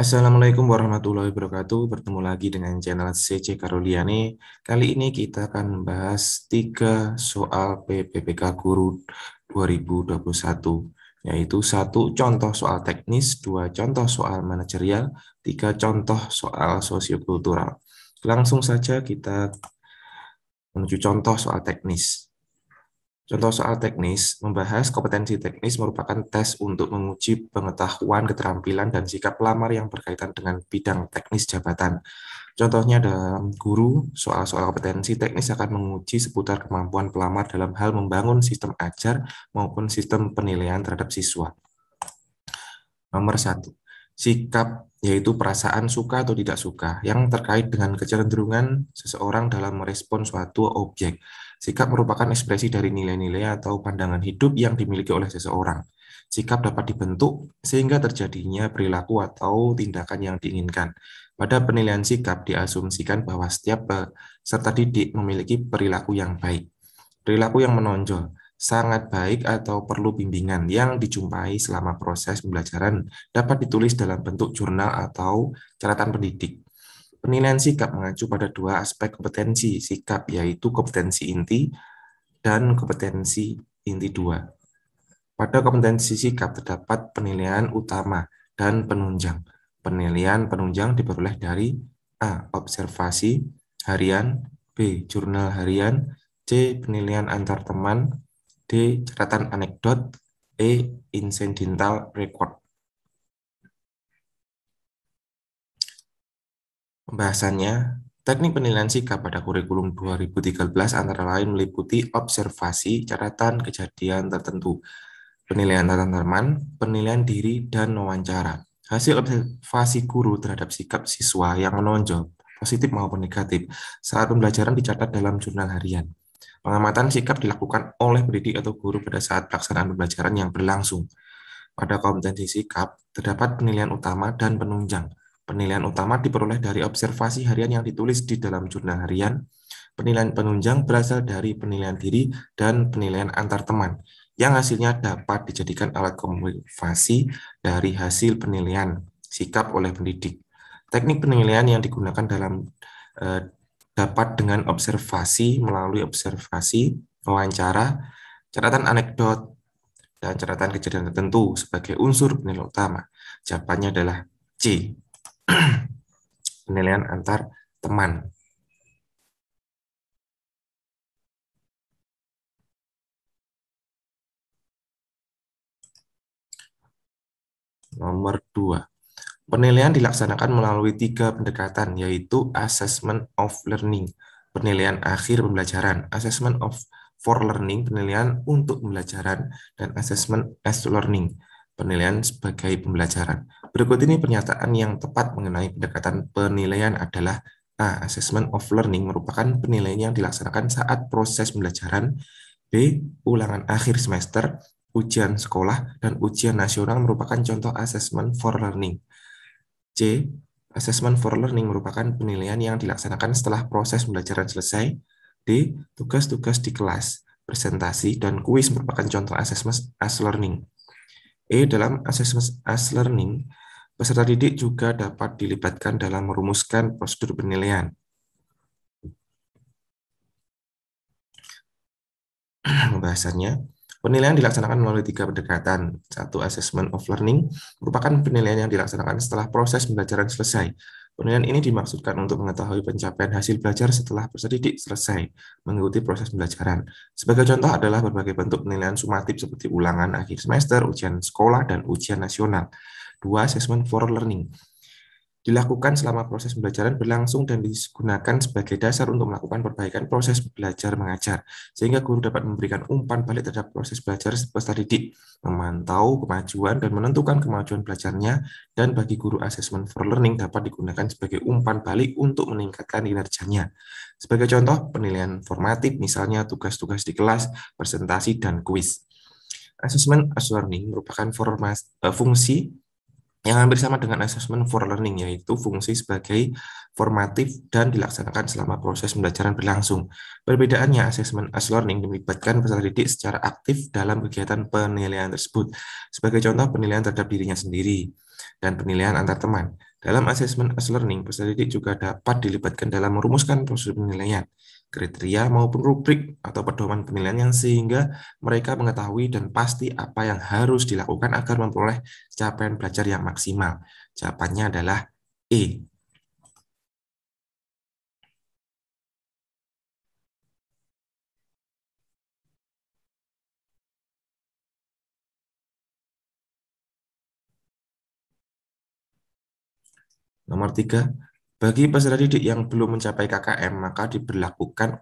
Assalamualaikum warahmatullahi wabarakatuh. Bertemu lagi dengan channel CC Karoliani. Kali ini kita akan membahas 3 soal PPPK Guru 2021, yaitu 1 contoh soal teknis, 2 contoh soal manajerial, 3 contoh soal sosiokultural. Langsung saja kita menuju contoh soal teknis. Contoh soal teknis membahas kompetensi teknis merupakan tes untuk menguji pengetahuan, keterampilan, dan sikap pelamar yang berkaitan dengan bidang teknis jabatan. Contohnya dalam guru, soal-soal kompetensi teknis akan menguji seputar kemampuan pelamar dalam hal membangun sistem ajar maupun sistem penilaian terhadap siswa. Nomor 1, sikap yaitu perasaan suka atau tidak suka yang terkait dengan kecenderungan seseorang dalam merespon suatu objek. Sikap merupakan ekspresi dari nilai-nilai atau pandangan hidup yang dimiliki oleh seseorang. Sikap dapat dibentuk sehingga terjadinya perilaku atau tindakan yang diinginkan. Pada penilaian sikap diasumsikan bahwa setiap peserta didik memiliki perilaku yang baik. Perilaku yang menonjol, sangat baik atau perlu bimbingan yang dijumpai selama proses pembelajaran dapat ditulis dalam bentuk jurnal atau catatan pendidik. Penilaian sikap mengacu pada 2 aspek kompetensi sikap, yaitu kompetensi inti dan kompetensi inti 2. Pada kompetensi sikap terdapat penilaian utama dan penunjang. Penilaian penunjang diperoleh dari A. Observasi harian, B. Jurnal harian, C. Penilaian antar teman, D. Catatan anekdot, E. Incidental record. Pembahasannya, teknik penilaian sikap pada kurikulum 2013 antara lain meliputi observasi, catatan kejadian tertentu, penilaian antar teman, penilaian diri, dan wawancara. Hasil observasi guru terhadap sikap siswa yang menonjol, positif maupun negatif, saat pembelajaran dicatat dalam jurnal harian. Pengamatan sikap dilakukan oleh pendidik atau guru pada saat pelaksanaan pembelajaran yang berlangsung. Pada kompetensi sikap, terdapat penilaian utama dan penunjang. Penilaian utama diperoleh dari observasi harian yang ditulis di dalam jurnal harian. Penilaian penunjang berasal dari penilaian diri dan penilaian antar teman, yang hasilnya dapat dijadikan alat komunikasi dari hasil penilaian sikap oleh pendidik. Teknik penilaian yang digunakan dalam dapat dengan observasi melalui observasi, wawancara, catatan anekdot, dan catatan kejadian tertentu sebagai unsur penilaian utama. Jawabannya adalah C. Penilaian antar teman. Nomor 2. Penilaian dilaksanakan melalui 3 pendekatan, yaitu Assessment of Learning, penilaian akhir pembelajaran, Assessment of for Learning, penilaian untuk pembelajaran, dan Assessment as Learning, penilaian sebagai pembelajaran. Berikut ini pernyataan yang tepat mengenai pendekatan penilaian adalah A. Assessment of Learning merupakan penilaian yang dilaksanakan saat proses pembelajaran. B. Ulangan akhir semester, ujian sekolah, dan ujian nasional merupakan contoh Assessment for Learning. C. Assessment for Learning merupakan penilaian yang dilaksanakan setelah proses pembelajaran selesai. D. Tugas-tugas di kelas, presentasi, dan kuis merupakan contoh Assessment as Learning. E. Dalam Assessment as Learning, peserta didik juga dapat dilibatkan dalam merumuskan prosedur penilaian. Pembahasannya, penilaian dilaksanakan melalui 3 pendekatan. 1. Assessment of Learning merupakan penilaian yang dilaksanakan setelah proses pembelajaran selesai. Penilaian ini dimaksudkan untuk mengetahui pencapaian hasil belajar setelah peserta didik selesai mengikuti proses pembelajaran. Sebagai contoh adalah berbagai bentuk penilaian sumatif seperti ulangan akhir semester, ujian sekolah, dan ujian nasional. 2. Assessment for Learning dilakukan selama proses pembelajaran berlangsung dan digunakan sebagai dasar untuk melakukan perbaikan proses belajar mengajar, sehingga guru dapat memberikan umpan balik terhadap proses belajar peserta didik, memantau kemajuan dan menentukan kemajuan belajarnya, dan bagi guru Assessment for Learning dapat digunakan sebagai umpan balik untuk meningkatkan kinerjanya. Sebagai contoh, penilaian formatif misalnya tugas-tugas di kelas, presentasi, dan kuis. Assessment as Learning merupakan fungsi yang hampir sama dengan Assessment for Learning, yaitu fungsi sebagai formatif dan dilaksanakan selama proses pembelajaran berlangsung. Perbedaannya, Assessment as Learning melibatkan peserta didik secara aktif dalam kegiatan penilaian tersebut. Sebagai contoh, penilaian terhadap dirinya sendiri dan penilaian antar teman. Dalam asesmen as learning, peserta didik juga dapat dilibatkan dalam merumuskan prosedur penilaian, kriteria maupun rubrik atau pedoman penilaian yang sehingga mereka mengetahui dan pasti apa yang harus dilakukan agar memperoleh capaian belajar yang maksimal. Jawabannya adalah E. Nomor 3, bagi peserta didik yang belum mencapai KKM, maka diberlakukan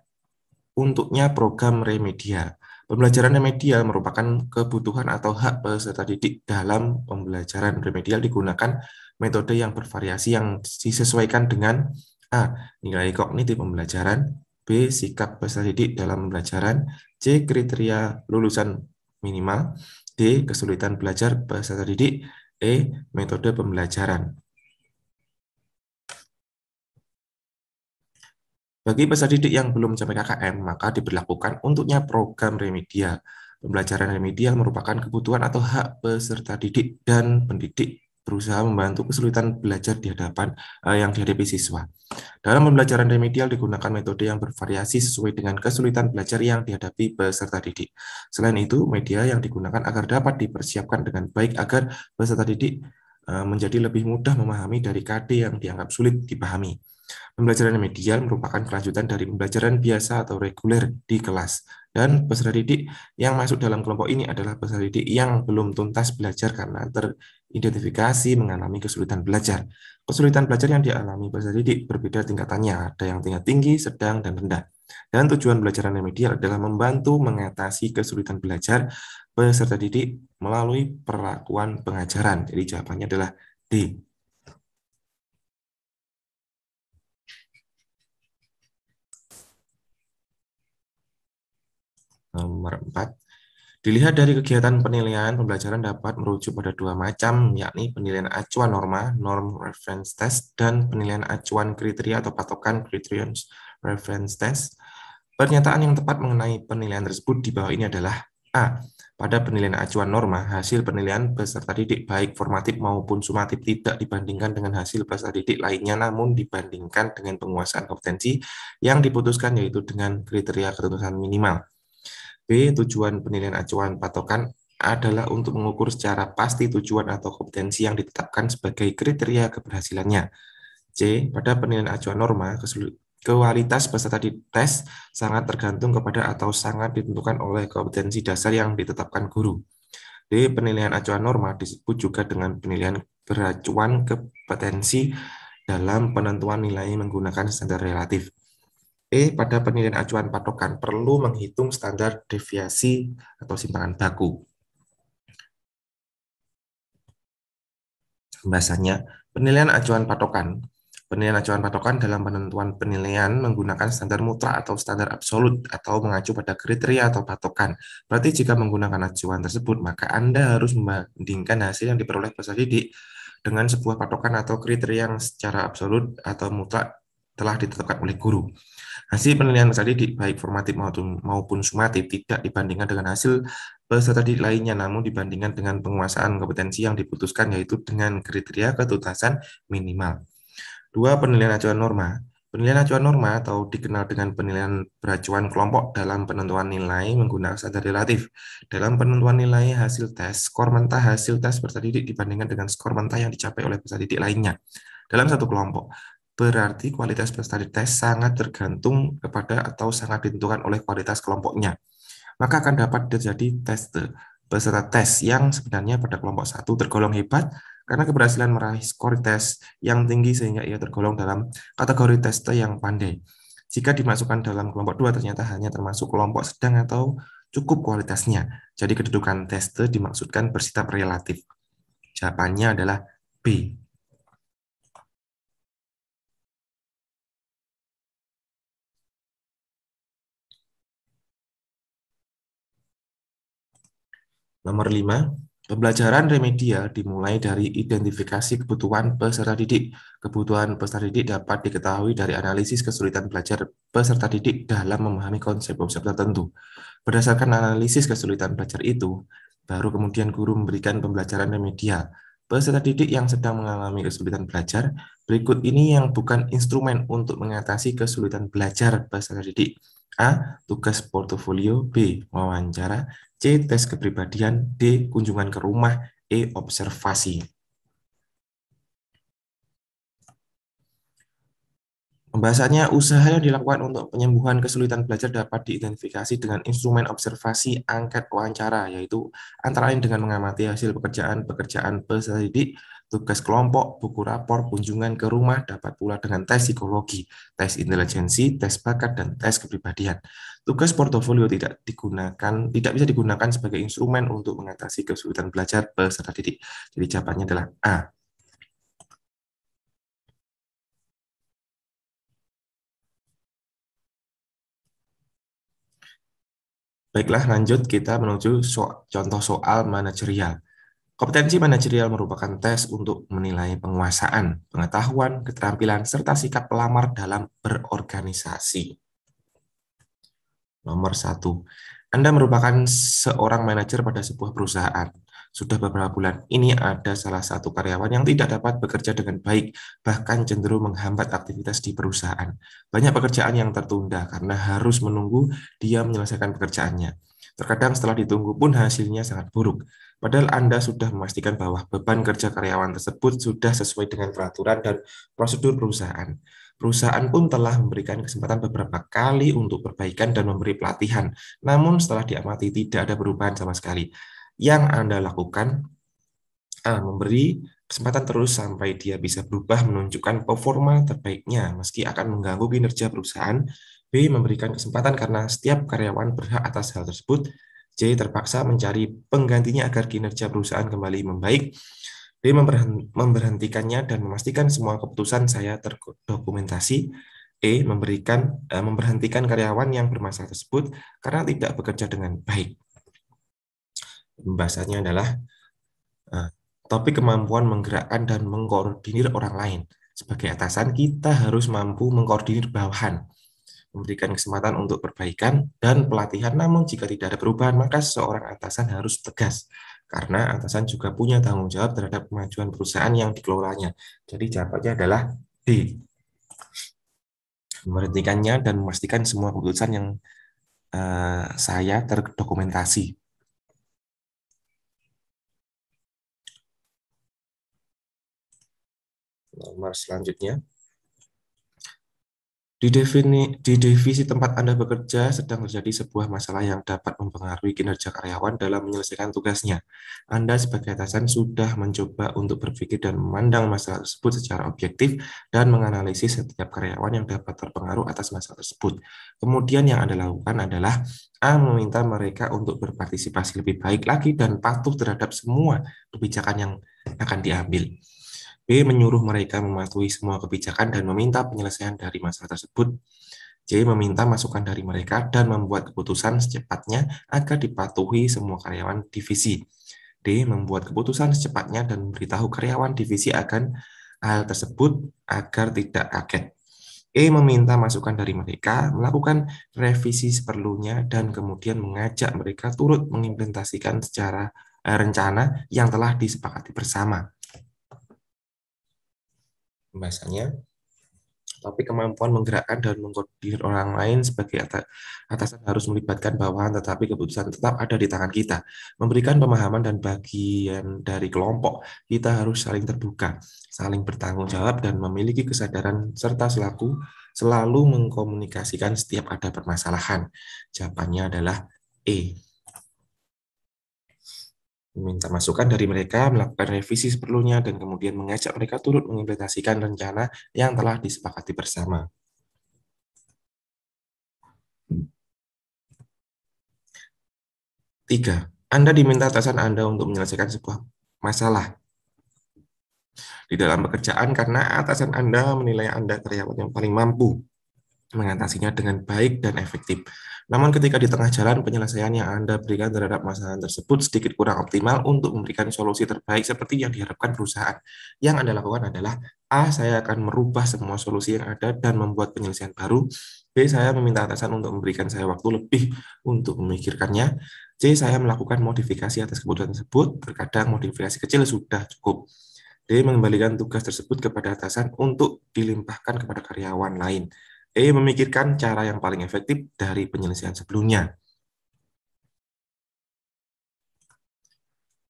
untuknya program remedial. Pembelajaran remedial merupakan kebutuhan atau hak peserta didik. Dalam pembelajaran remedial digunakan metode yang bervariasi yang disesuaikan dengan A. Nilai kognitif pembelajaran, B. Sikap peserta didik dalam pembelajaran, C. Kriteria lulusan minimal, D. Kesulitan belajar peserta didik, E. Metode pembelajaran. Bagi peserta didik yang belum mencapai KKM, maka diberlakukan untuknya program remedial. Pembelajaran remedial merupakan kebutuhan atau hak peserta didik dan pendidik berusaha membantu kesulitan belajar di hadapan yang dihadapi siswa. Dalam pembelajaran remedial digunakan metode yang bervariasi sesuai dengan kesulitan belajar yang dihadapi peserta didik. Selain itu, media yang digunakan agar dapat dipersiapkan dengan baik agar peserta didik menjadi lebih mudah memahami dari KD yang dianggap sulit dipahami. Pembelajaran remedial merupakan kelanjutan dari pembelajaran biasa atau reguler di kelas. Dan peserta didik yang masuk dalam kelompok ini adalah peserta didik yang belum tuntas belajar karena teridentifikasi mengalami kesulitan belajar. Kesulitan belajar yang dialami peserta didik berbeda tingkatannya, ada yang tingkat tinggi, sedang, dan rendah. Dan tujuan pembelajaran remedial adalah membantu mengatasi kesulitan belajar peserta didik melalui perlakuan pengajaran. Jadi jawabannya adalah D. Nomor 4. Dilihat dari kegiatan penilaian, pembelajaran dapat merujuk pada dua macam, yakni penilaian acuan norma, norm reference test, dan penilaian acuan kriteria atau patokan, criterion reference test. Pernyataan yang tepat mengenai penilaian tersebut di bawah ini adalah A. Pada penilaian acuan norma, hasil penilaian peserta didik baik formatif maupun sumatif tidak dibandingkan dengan hasil peserta didik lainnya, namun dibandingkan dengan penguasaan kompetensi yang diputuskan yaitu dengan kriteria ketuntasan minimal. B. Tujuan penilaian acuan patokan adalah untuk mengukur secara pasti tujuan atau kompetensi yang ditetapkan sebagai kriteria keberhasilannya. C. Pada penilaian acuan norma, kualitas peserta dites sangat tergantung kepada atau sangat ditentukan oleh kompetensi dasar yang ditetapkan guru. D. Penilaian acuan norma disebut juga dengan penilaian beracuan kompetensi dalam penentuan nilai menggunakan standar relatif. Pada penilaian acuan patokan perlu menghitung standar deviasi atau simpangan baku. Pembahasannya, penilaian acuan patokan. Penilaian acuan patokan dalam penentuan penilaian menggunakan standar mutlak atau standar absolut atau mengacu pada kriteria atau patokan. Berarti jika menggunakan acuan tersebut, maka Anda harus membandingkan hasil yang diperoleh peserta didik dengan sebuah patokan atau kriteria yang secara absolut atau mutlak telah ditetapkan oleh guru. Hasil penilaian peserta didik, baik formatif maupun sumatif, tidak dibandingkan dengan hasil peserta didik lainnya, namun dibandingkan dengan penguasaan kompetensi yang diputuskan, yaitu dengan kriteria ketuntasan minimal. 2. Penilaian acuan norma. Penilaian acuan norma atau dikenal dengan penilaian beracuan kelompok dalam penentuan nilai menggunakan standar relatif. Dalam penentuan nilai hasil tes, skor mentah hasil tes peserta didik dibandingkan dengan skor mentah yang dicapai oleh peserta didik lainnya dalam satu kelompok. Berarti kualitas peserta tes sangat tergantung kepada atau sangat ditentukan oleh kualitas kelompoknya. Maka akan dapat terjadi peserta tes yang sebenarnya pada kelompok 1 tergolong hebat karena keberhasilan meraih skor tes yang tinggi sehingga ia tergolong dalam kategori tester yang pandai. Jika dimasukkan dalam kelompok 2 ternyata hanya termasuk kelompok sedang atau cukup kualitasnya. Jadi kedudukan tester dimaksudkan bersifat relatif. Jawabannya adalah B. Nomor 5, pembelajaran remedial dimulai dari identifikasi kebutuhan peserta didik. Kebutuhan peserta didik dapat diketahui dari analisis kesulitan belajar peserta didik dalam memahami konsep-konsep tertentu. Berdasarkan analisis kesulitan belajar itu, baru kemudian guru memberikan pembelajaran remedial. Peserta didik yang sedang mengalami kesulitan belajar, berikut ini yang bukan instrumen untuk mengatasi kesulitan belajar peserta didik. A. Tugas portofolio. B. Wawancara. C. Tes kepribadian. D. Kunjungan ke rumah. E. Observasi. Pembahasannya, usaha yang dilakukan untuk penyembuhan kesulitan belajar dapat diidentifikasi dengan instrumen observasi angket wawancara, yaitu antara lain dengan mengamati hasil pekerjaan peserta didik, tugas kelompok, buku rapor, kunjungan ke rumah, dapat pula dengan tes psikologi, tes intelijensi, tes bakat, dan tes kepribadian. Tugas portofolio tidak bisa digunakan sebagai instrumen untuk mengatasi kesulitan belajar peserta didik. Jadi jawabannya adalah A. Baiklah, lanjut kita menuju contoh soal manajerial. Kompetensi manajerial merupakan tes untuk menilai penguasaan, pengetahuan, keterampilan, serta sikap pelamar dalam berorganisasi. Nomor 1. Anda merupakan seorang manajer pada sebuah perusahaan. Sudah beberapa bulan ini ada salah satu karyawan yang tidak dapat bekerja dengan baik, bahkan cenderung menghambat aktivitas di perusahaan. Banyak pekerjaan yang tertunda karena harus menunggu dia menyelesaikan pekerjaannya. Terkadang setelah ditunggu pun hasilnya sangat buruk. Padahal Anda sudah memastikan bahwa beban kerja karyawan tersebut sudah sesuai dengan peraturan dan prosedur perusahaan. Perusahaan pun telah memberikan kesempatan beberapa kali untuk perbaikan dan memberi pelatihan. Namun setelah diamati tidak ada perubahan sama sekali. Yang Anda lakukan, A. Memberi kesempatan terus sampai dia bisa berubah menunjukkan performa terbaiknya meski akan mengganggu kinerja perusahaan. B. Memberikan kesempatan karena setiap karyawan berhak atas hal tersebut. C. Terpaksa mencari penggantinya agar kinerja perusahaan kembali membaik. D. Memberhentikannya dan memastikan semua keputusan saya terdokumentasi. E. Memberhentikan karyawan yang bermasalah tersebut karena tidak bekerja dengan baik. Pembahasannya adalah topik kemampuan menggerakkan dan mengkoordinir orang lain. Sebagai atasan, kita harus mampu mengkoordinir bawahan, memberikan kesempatan untuk perbaikan dan pelatihan. Namun jika tidak ada perubahan, maka seorang atasan harus tegas, karena atasan juga punya tanggung jawab terhadap kemajuan perusahaan yang dikelolanya. Jadi jawabannya adalah D. Memberhentikannya dan memastikan semua keputusan yang saya terdokumentasi. Nomor selanjutnya. Di divisi tempat Anda bekerja sedang terjadi sebuah masalah yang dapat mempengaruhi kinerja karyawan dalam menyelesaikan tugasnya. Anda sebagai atasan sudah mencoba untuk berpikir dan memandang masalah tersebut secara objektif dan menganalisis setiap karyawan yang dapat terpengaruh atas masalah tersebut. Kemudian yang Anda lakukan adalah A. Meminta mereka untuk berpartisipasi lebih baik lagi dan patuh terhadap semua kebijakan yang akan diambil. B. Menyuruh mereka mematuhi semua kebijakan dan meminta penyelesaian dari masalah tersebut. C. Meminta masukan dari mereka dan membuat keputusan secepatnya agar dipatuhi semua karyawan divisi. D. Membuat keputusan secepatnya dan memberitahu karyawan divisi akan hal tersebut agar tidak kaget. E. Meminta masukan dari mereka, melakukan revisi seperlunya, dan kemudian mengajak mereka turut mengimplementasikan secara rencana yang telah disepakati bersama. Pembahasannya, topik kemampuan menggerakkan dan mengkoordinir orang lain. Sebagai atasan harus melibatkan bawahan, tetapi keputusan tetap ada di tangan kita. Memberikan pemahaman dan bagian dari kelompok, kita harus saling terbuka, saling bertanggung jawab, dan memiliki kesadaran serta selalu mengkomunikasikan setiap ada permasalahan. Jawabannya adalah E. Meminta masukan dari mereka, melakukan revisi seperlunya, dan kemudian mengajak mereka turut mengimplementasikan rencana yang telah disepakati bersama. Tiga, Anda diminta atasan Anda untuk menyelesaikan sebuah masalah di dalam pekerjaan karena atasan Anda menilai Anda karyawan yang paling mampu mengatasinya dengan baik dan efektif. Namun ketika di tengah jalan penyelesaian yang Anda berikan terhadap masalah tersebut sedikit kurang optimal untuk memberikan solusi terbaik seperti yang diharapkan perusahaan. Yang Anda lakukan adalah A. Saya akan merubah semua solusi yang ada dan membuat penyelesaian baru. B. Saya meminta atasan untuk memberikan saya waktu lebih untuk memikirkannya. C. Saya melakukan modifikasi atas keputusan tersebut. Terkadang modifikasi kecil sudah cukup. D. Mengembalikan tugas tersebut kepada atasan untuk dilimpahkan kepada karyawan lain. E. Memikirkan cara yang paling efektif dari penyelesaian sebelumnya.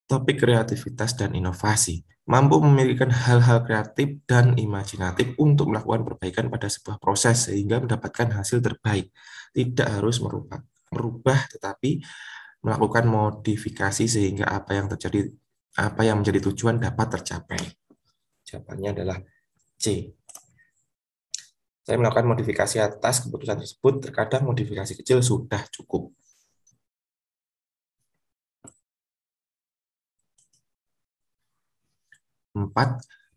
Topik kreativitas dan inovasi. Mampu memikirkan hal-hal kreatif dan imajinatif untuk melakukan perbaikan pada sebuah proses sehingga mendapatkan hasil terbaik. Tidak harus merubah, tetapi melakukan modifikasi sehingga apa yang menjadi tujuan dapat tercapai. Jawabannya adalah C. Saya melakukan modifikasi atas keputusan tersebut, terkadang modifikasi kecil sudah cukup. 4.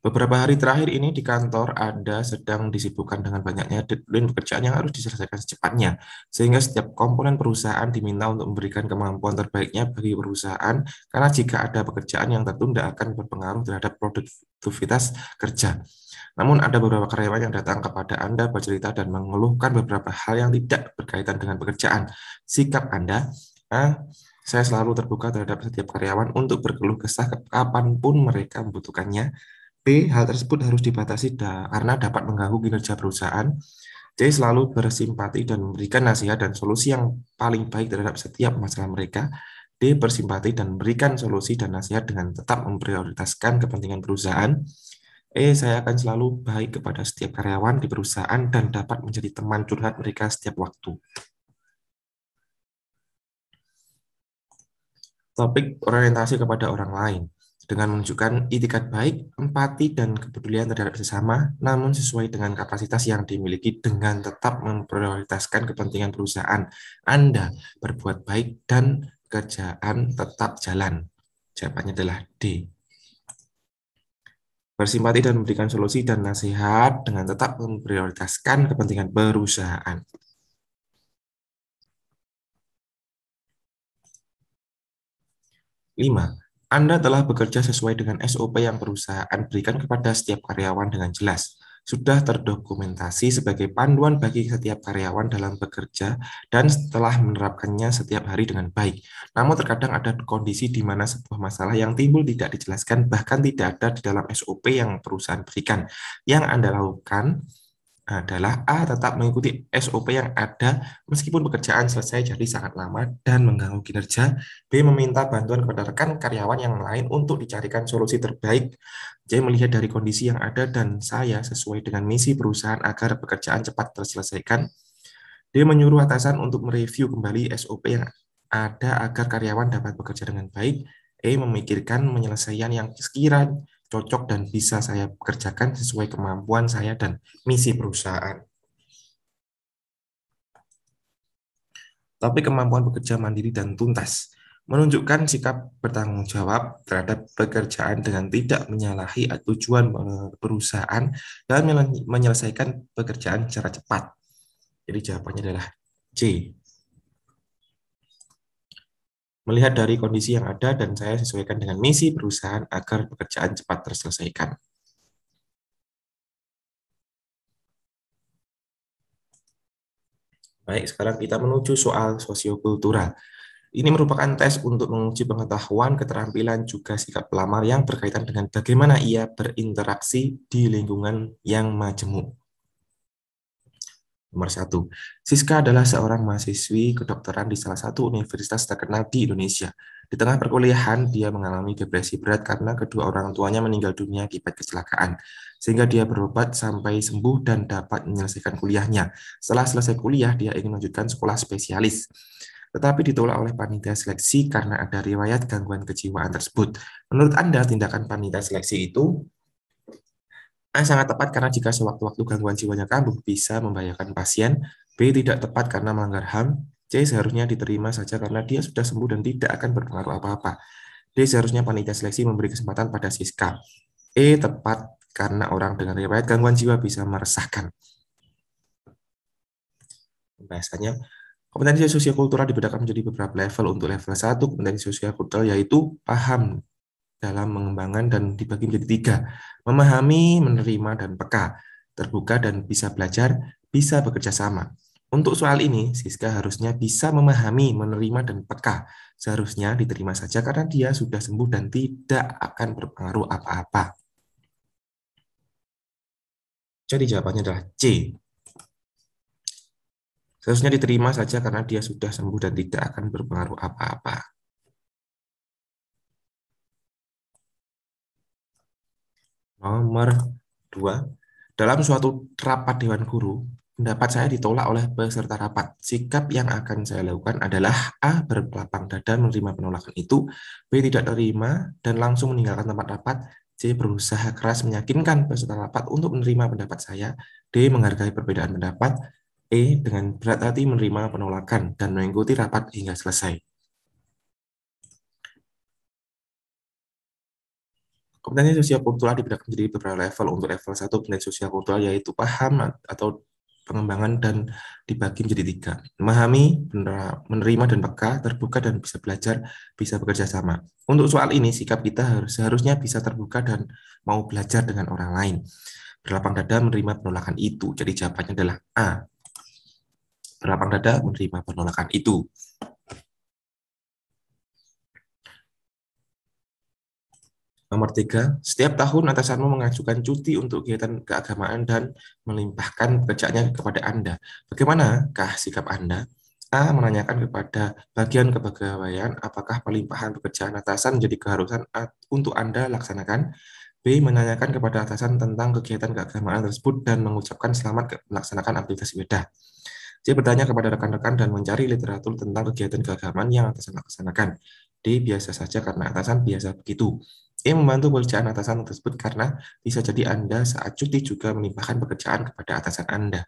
Beberapa hari terakhir ini di kantor Anda sedang disibukkan dengan banyaknya deadline pekerjaan yang harus diselesaikan secepatnya, sehingga setiap komponen perusahaan diminta untuk memberikan kemampuan terbaiknya bagi perusahaan, karena jika ada pekerjaan yang tertunda akan berpengaruh terhadap produktivitas kerja. Namun ada beberapa karyawan yang datang kepada Anda bercerita dan mengeluhkan beberapa hal yang tidak berkaitan dengan pekerjaan. Sikap Anda, A. Saya selalu terbuka terhadap setiap karyawan untuk berkeluh kesah kapanpun mereka membutuhkannya. B. Hal tersebut harus dibatasi karena dapat mengganggu kinerja perusahaan. C. Selalu bersimpati dan memberikan nasihat dan solusi yang paling baik terhadap setiap masalah mereka. D. Bersimpati dan memberikan solusi dan nasihat dengan tetap memprioritaskan kepentingan perusahaan. E. Saya akan selalu baik kepada setiap karyawan di perusahaan dan dapat menjadi teman curhat mereka setiap waktu. Topik orientasi kepada orang lain dengan menunjukkan itikat baik, empati, dan kepedulian terhadap sesama, namun sesuai dengan kapasitas yang dimiliki dengan tetap memprioritaskan kepentingan perusahaan. Anda berbuat baik dan kerjaan tetap jalan. Jawabannya adalah D. Bersimpati dan memberikan solusi dan nasihat dengan tetap memprioritaskan kepentingan perusahaan. 5. Anda telah bekerja sesuai dengan SOP yang perusahaan berikan kepada setiap karyawan dengan jelas. Sudah terdokumentasi sebagai panduan bagi setiap karyawan dalam bekerja dan setelah menerapkannya setiap hari dengan baik. Namun terkadang ada kondisi di mana sebuah masalah yang timbul tidak dijelaskan, bahkan tidak ada di dalam SOP yang perusahaan berikan. Yang Anda lakukan adalah A. Tetap mengikuti SOP yang ada meskipun pekerjaan selesai jadi sangat lama dan mengganggu kinerja. B. Meminta bantuan kepada rekan karyawan yang lain untuk dicarikan solusi terbaik. C. Melihat dari kondisi yang ada dan saya sesuai dengan misi perusahaan agar pekerjaan cepat terselesaikan. D. Menyuruh atasan untuk mereview kembali SOP yang ada agar karyawan dapat bekerja dengan baik. E. Memikirkan penyelesaian yang sekiranya cocok dan bisa saya kerjakan sesuai kemampuan saya dan misi perusahaan. Tapi kemampuan bekerja mandiri dan tuntas menunjukkan sikap bertanggung jawab terhadap pekerjaan dengan tidak menyalahi tujuan perusahaan dan menyelesaikan pekerjaan secara cepat. Jadi jawabannya adalah C. Melihat dari kondisi yang ada dan saya sesuaikan dengan misi perusahaan agar pekerjaan cepat terselesaikan. Baik, sekarang kita menuju soal sosiokultural. Ini merupakan tes untuk menguji pengetahuan, keterampilan, juga sikap pelamar yang berkaitan dengan bagaimana ia berinteraksi di lingkungan yang majemuk. Nomor 1. Siska adalah seorang mahasiswi kedokteran di salah satu universitas terkenal di Indonesia. Di tengah perkuliahan, dia mengalami depresi berat karena kedua orang tuanya meninggal dunia akibat kecelakaan, sehingga dia berobat sampai sembuh dan dapat menyelesaikan kuliahnya. Setelah selesai kuliah, dia ingin melanjutkan sekolah spesialis, tetapi ditolak oleh panitia seleksi karena ada riwayat gangguan kejiwaan tersebut. Menurut Anda, tindakan panitia seleksi itu sangat tepat karena jika sewaktu-waktu gangguan jiwanya kambuh bisa membahayakan pasien. B. Tidak tepat karena melanggar HAM. C. Seharusnya diterima saja karena dia sudah sembuh dan tidak akan berpengaruh apa-apa. D. Seharusnya panitia seleksi memberi kesempatan pada Siska. E. Tepat karena orang dengan riwayat gangguan jiwa bisa meresahkan. Bahasanya, kompetensi sosiokultural dibedakan menjadi beberapa level. Untuk level 1, kompetensi sosiokultural yaitu paham dalam mengembangkan dan dibagi menjadi 3. Memahami, menerima, dan peka. Terbuka dan bisa belajar, bisa bekerja sama. Untuk soal ini, Siska harusnya bisa memahami, menerima, dan peka. Seharusnya diterima saja karena dia sudah sembuh dan tidak akan berpengaruh apa-apa. Jadi jawabannya adalah C. Seharusnya diterima saja karena dia sudah sembuh dan tidak akan berpengaruh apa-apa. Nomor 2. Dalam suatu rapat Dewan Guru, pendapat saya ditolak oleh peserta rapat. Sikap yang akan saya lakukan adalah A. Berlapang dada menerima penolakan itu, B. Tidak terima dan langsung meninggalkan tempat rapat, C. Berusaha keras meyakinkan peserta rapat untuk menerima pendapat saya, D. Menghargai perbedaan pendapat, E. Dengan berat hati menerima penolakan dan mengikuti rapat hingga selesai. Kompetensi sosial kultural dibagi menjadi beberapa level. Untuk level 1, kompetensi sosial kultural yaitu paham atau pengembangan dan dibagi menjadi 3. Memahami, menerima dan peka, terbuka dan bisa belajar, bisa bekerja sama. Untuk soal ini, sikap kita seharusnya bisa terbuka dan mau belajar dengan orang lain. Berlapang dada menerima penolakan itu. Jadi jawabannya adalah A. Berlapang dada menerima penolakan itu. Nomor 3, setiap tahun atasanmu mengajukan cuti untuk kegiatan keagamaan dan melimpahkan pekerjaannya kepada Anda. Bagaimanakah sikap Anda? A. Menanyakan kepada bagian kepegawaian apakah pelimpahan pekerjaan atasan menjadi keharusan untuk Anda laksanakan. B. Menanyakan kepada atasan tentang kegiatan keagamaan tersebut dan mengucapkan selamat melaksanakan aktivitas ibadah. C. Bertanya kepada rekan-rekan dan mencari literatur tentang kegiatan keagamaan yang atasan laksanakan. D. Biasa saja karena atasan biasa begitu. E. Membantu pekerjaan atasan tersebut karena bisa jadi Anda saat cuti juga melimpahkan pekerjaan kepada atasan Anda.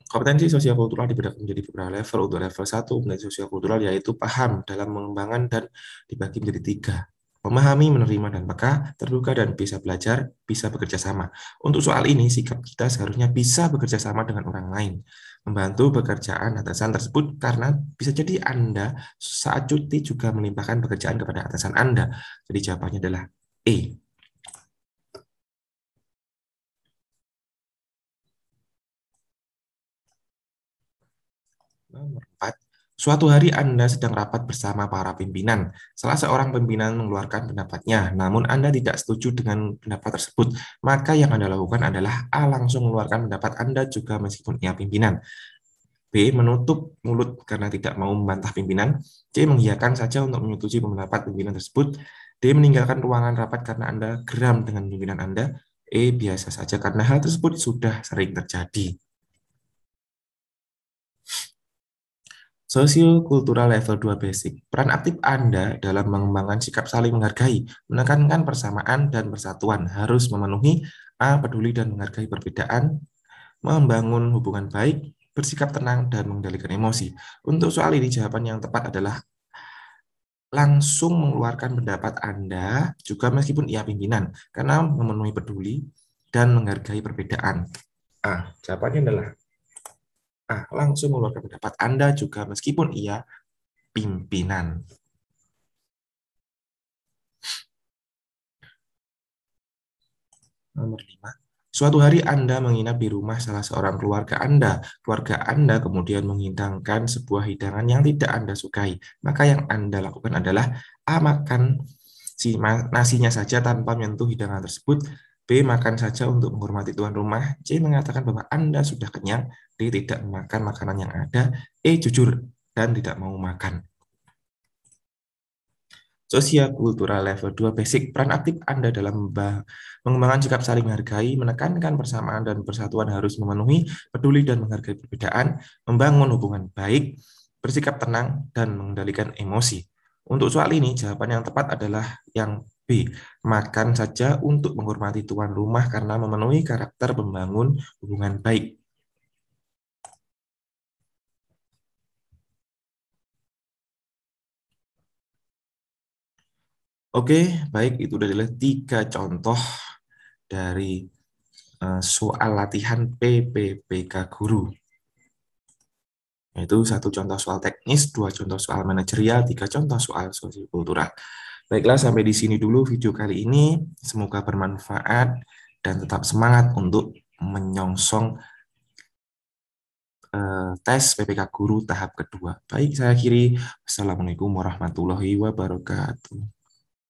Kompetensi sosial kultural dibagi menjadi beberapa level. Untuk level 1, kompetensi sosial kultural yaitu paham dalam mengembangkan dan dibagi menjadi 3. Memahami, menerima, dan peka, terbuka, dan bisa belajar, bisa bekerja sama. Untuk soal ini, sikap kita seharusnya bisa bekerja sama dengan orang lain, membantu pekerjaan atasan tersebut karena bisa jadi Anda saat cuti juga melimpahkan pekerjaan kepada atasan Anda. Jadi jawabannya adalah E. Nomor 4. Suatu hari Anda sedang rapat bersama para pimpinan. Salah seorang pimpinan mengeluarkan pendapatnya, namun Anda tidak setuju dengan pendapat tersebut. Maka yang Anda lakukan adalah A. Langsung mengeluarkan pendapat Anda juga meskipun ia pimpinan. B. Menutup mulut karena tidak mau membantah pimpinan. C. Mengiyakan saja untuk menyetujui pendapat pimpinan tersebut. D. Meninggalkan ruangan rapat karena Anda geram dengan pimpinan Anda. E. Biasa saja karena hal tersebut sudah sering terjadi. Sosio-kultural level 2 basic. Peran aktif Anda dalam mengembangkan sikap saling menghargai, menekankan persamaan dan persatuan, harus memenuhi A. Peduli dan menghargai perbedaan, membangun hubungan baik, bersikap tenang, dan mengendalikan emosi. Untuk soal ini, jawaban yang tepat adalah langsung mengeluarkan pendapat Anda, juga meskipun ia pimpinan, karena memenuhi peduli dan menghargai perbedaan. Jawabannya adalah langsung mengeluarkan pendapat Anda juga meskipun ia pimpinan. Nomor 5. Suatu hari Anda menginap di rumah salah seorang keluarga Anda. Keluarga Anda kemudian menghidangkan sebuah hidangan yang tidak Anda sukai. Maka yang Anda lakukan adalah A. Makan nasinya saja tanpa menyentuh hidangan tersebut. B. Makan saja untuk menghormati tuan rumah. C. Mengatakan bahwa Anda sudah kenyang. D. Tidak memakan makanan yang ada. E. Jujur dan tidak mau makan. Sosial kultural level 2 basic. Peran aktif Anda dalam mengembangkan sikap saling menghargai, menekankan persamaan dan persatuan, harus memenuhi peduli dan menghargai perbedaan, membangun hubungan baik, bersikap tenang, dan mengendalikan emosi. Untuk soal ini, jawaban yang tepat adalah yang B. Makan saja untuk menghormati tuan rumah karena memenuhi karakter membangun hubungan baik. Oke, baik, itu adalah 3 contoh dari soal latihan PPPK Guru. Yaitu 1 contoh soal teknis, 2 contoh soal manajerial, 3 contoh soal sosiokultural. Baiklah, sampai di sini dulu video kali ini. Semoga bermanfaat dan tetap semangat untuk menyongsong tes PPK Guru tahap kedua. Baik, saya akhiri. Wassalamualaikum warahmatullahi wabarakatuh.